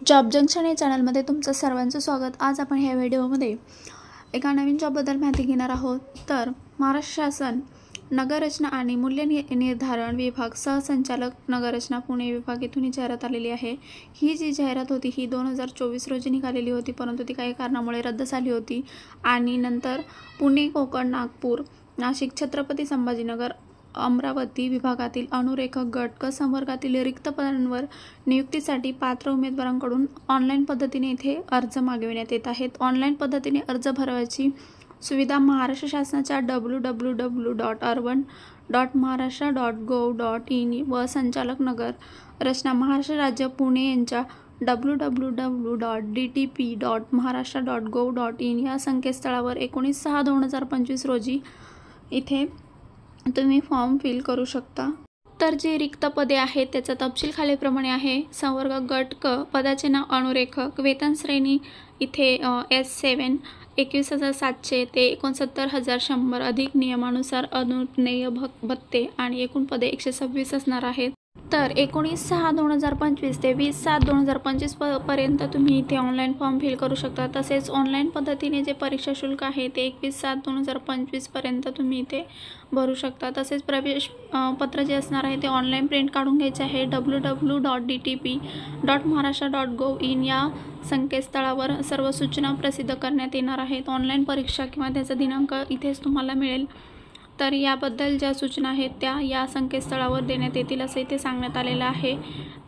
Job junction या चॅनलमध्ये तुमचं सर्वांचं स्वागत। आज आपण ह्या व्हिडिओमध्ये एका नवीन जॉबबद्दल माहिती घेणार आहोत। तर महाराष्ट्र शासन नगररचना आणि मूल्य निर्धारण विभाग सहसंचालक नगररचना पुणे विभाग येथून ही जाहिरात आलेली आहे। ही जी जाहिरात होती ही 2024 रोजी निघालेली होती, परंतु ती काही कारणामुळे रद्द झाली होती आणि नंतर पुणे, कोकण, नागपूर, नाशिक, छत्रपती संभाजीनगर, अमरावती विभागातील अनुरेखक गट क संवर्गातील रिक्त पदांवर नियुक्तीसाठी पात्र उमेदवारांकडून ऑनलाईन पद्धतीने इथे अर्ज मागविण्यात येत आहेत। ऑनलाईन पद्धतीने अर्ज भरवायची सुविधा महाराष्ट्र शासनाच्या www.urban.maharashtra.gov.in व संचालक नगर रचना महाराष्ट्र राज्य पुणे यांच्या www.dtp.maharashtra.gov.in या संकेतस्थळावर 19/6/2025 रोजी इथे तुम्ही फॉर्म फिल करू शकता। तर जी रिक्त पदे आहेत त्याचा तपशील खालीलप्रमाणे आहे। संवर्ग गट क पदाचे नाव अनुरेखक, वेतन श्रेणी इथे S7 21,700 ते 69,100 अधिक नियमानुसार अनुज्ञेय भत्ते आणि एकूण पदे 126 असणार आहेत। तर 19/6/2025 ते 20/7/2025 पर्यंत तुम्ही इथे ऑनलाईन फॉर्म फिल करू शकता। तसेच ऑनलाईन पद्धतीने जे परीक्षा शुल्क आहे ते 21/7/2025 पर्यंत तुम्ही इथे भरू शकता। तसेच प्रवेश पत्र जे असणार आहे ते ऑनलाईन प्रिंट काढून घ्यायचे आहे। www.dtp.maharashtra.gov.in या संकेतस्थळावर सर्व सूचना प्रसिद्ध करण्यात येणार आहेत। ऑनलाईन परीक्षा किंवा त्याचा दिनांक इथेच तुम्हाला मिळेल। तर याबद्दल ज्या सूचना आहेत त्या या संकेतस्थळावर देण्यात येतील असे इथे सांगण्यात आलेलं आहे।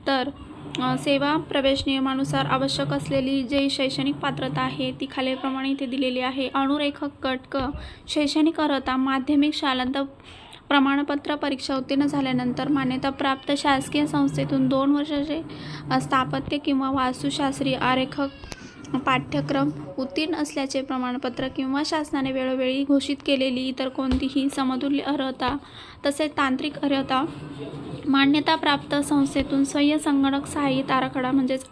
तर सेवा प्रवेश नियमानुसार आवश्यक असलेली जी शैक्षणिक पात्रता आहे ती खालीलप्रमाणे इथे दिलेली आहे। अनुरेखक गट क शैक्षणिक अर्हता माध्यमिक शालांत प्रमाणपत्र परीक्षा उत्तीर्ण झाल्यानंतर मान्यताप्राप्त शासकीय संस्थेतून 2 वर्षाचे स्थापत्य किंवा वास्तुशास्त्रीय आरेखक पाठ्यक्रम उत्तीर्ण असल्याचे प्रमाणपत्र किंवा शासनाने वेळोवेळी घोषित केलेली इतर कोणतीही समतुल्य अर्हता, तसेच तांत्रिक अर्हता मान्यताप्राप्त संस्थेतून सहाय्य संगणक सहाय्यित आराखडा म्हणजेच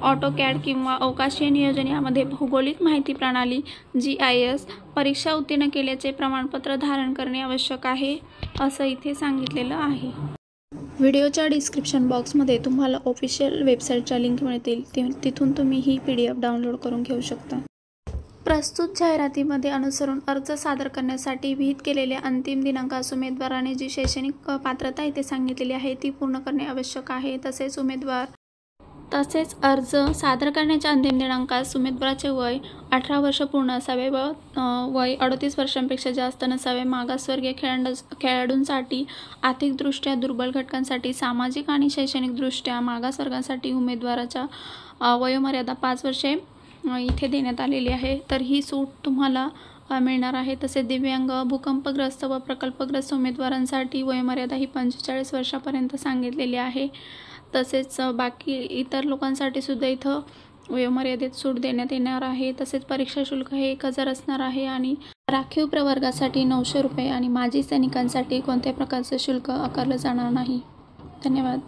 ऑटोकॅड किंवा अवकाशीय नियोजन यामध्ये भौगोलिक माहिती प्रणाली GIS परीक्षा उत्तीर्ण केल्याचे प्रमाणपत्र धारण करणे आवश्यक आहे असं इथे सांगितलेलं आहे। व्हिडिओच्या डिस्क्रिप्शन बॉक्समध्ये तुम्हाला ऑफिशियल वेबसाईटच्या लिंक मिळतील, तिथून तुम्ही ही PDF डाउनलोड करून घेऊ शकता। प्रस्तुत जाहिरातीमध्ये अनुसरून अर्ज सादर करण्यासाठी विहित केलेल्या अंतिम दिनांकास उमेदवाराने जी शैक्षणिक पात्रता इथे सांगितलेली आहे ती पूर्ण करणे आवश्यक आहे। तसेच अर्ज सादर करण्याच्या अंतिम दिनांकास उमेदवाराचे वय 18 वर्ष पूर्ण असावे व वय 38 वर्षांपेक्षा जास्त नसावे। मागासवर्गीय खेळाडूंसाठी, आर्थिकदृष्ट्या दुर्बल घटकांसाठी, सामाजिक आणि शैक्षणिकदृष्ट्या मागासवर्गासाठी उमेदवाराच्या वयोमर्यादा 5 वर्षे इथे देण्यात आलेली आहे। तर ही सूट तुम्हाला मिळणार आहे। तसेच दिव्यांग, भूकंपग्रस्त व प्रकल्पग्रस्त उमेदवारांसाठी वयोमर्यादा ही 45 वर्षापर्यंत सांगितलेली आहे। तसेच बाकी इतर लोकांसाठी सुद्धा इथं वयोमर्यादेत सूट देण्यात येणार आहे। तसेच परीक्षा शुल्क हे 1000 असणार आहे आणि राखीव प्रवर्गासाठी 900 रुपये आणि माजी सैनिकांसाठी कोणत्याही प्रकारचे शुल्क आकारले जाणार नाही। धन्यवाद।